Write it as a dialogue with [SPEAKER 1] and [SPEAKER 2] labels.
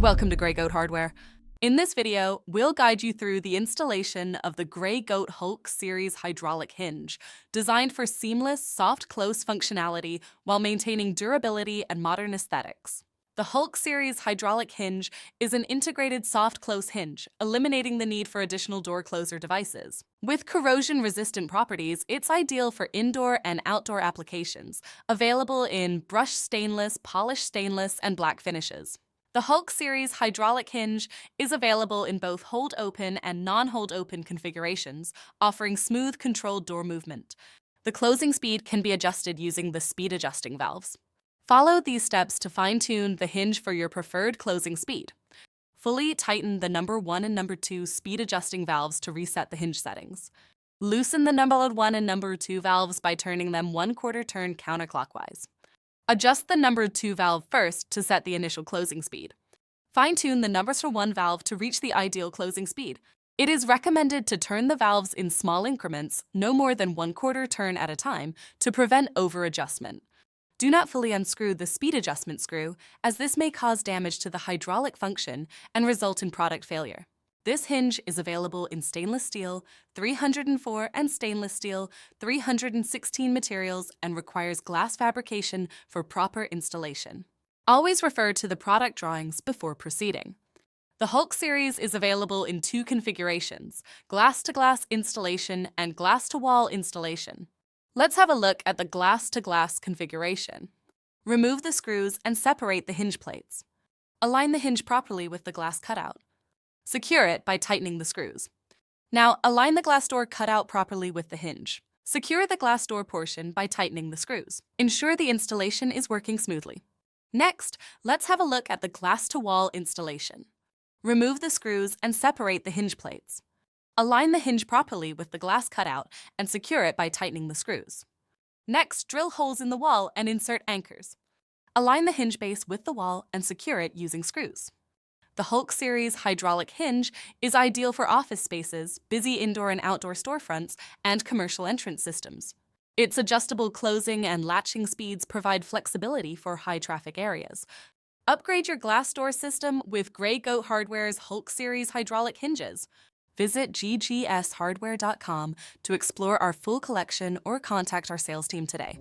[SPEAKER 1] Welcome to Grey Goat Hardware. In this video, we'll guide you through the installation of the Grey Goat Hulk Series hydraulic hinge, designed for seamless, soft close functionality while maintaining durability and modern aesthetics. The Hulk Series hydraulic hinge is an integrated soft close hinge, eliminating the need for additional door closer devices. With corrosion-resistant properties, it's ideal for indoor and outdoor applications, available in brushed stainless, polished stainless, and black finishes. The Hulk Series hydraulic hinge is available in both hold-open and non-hold-open configurations, offering smooth, controlled door movement. The closing speed can be adjusted using the speed-adjusting valves. Follow these steps to fine-tune the hinge for your preferred closing speed. Fully tighten the number 1 and number 2 speed-adjusting valves to reset the hinge settings. Loosen the number 1 and number 2 valves by turning them 1/4 turn counterclockwise. Adjust the number 2 valve first to set the initial closing speed. Fine-tune the number 1 valve to reach the ideal closing speed. It is recommended to turn the valves in small increments, no more than 1/4 turn at a time, to prevent over-adjustment. Do not fully unscrew the speed adjustment screw, as this may cause damage to the hydraulic function and result in product failure. This hinge is available in stainless steel 304 and stainless steel 316 materials and requires glass fabrication for proper installation. Always refer to the product drawings before proceeding. The Hulk series is available in 2 configurations: glass-to-glass installation and glass-to-wall installation. Let's have a look at the glass-to-glass configuration. Remove the screws and separate the hinge plates. Align the hinge properly with the glass cutout. Secure it by tightening the screws. Now, align the glass door cutout properly with the hinge. Secure the glass door portion by tightening the screws. Ensure the installation is working smoothly. Next, let's have a look at the glass-to-wall installation. Remove the screws and separate the hinge plates. Align the hinge properly with the glass cutout and secure it by tightening the screws. Next, drill holes in the wall and insert anchors. Align the hinge base with the wall and secure it using screws. The Hulk Series hydraulic hinge is ideal for office spaces, busy indoor and outdoor storefronts, and commercial entrance systems. Its adjustable closing and latching speeds provide flexibility for high-traffic areas. Upgrade your glass door system with Grey Goat Hardware's Hulk Series hydraulic hinges. Visit ggshardware.com to explore our full collection or contact our sales team today.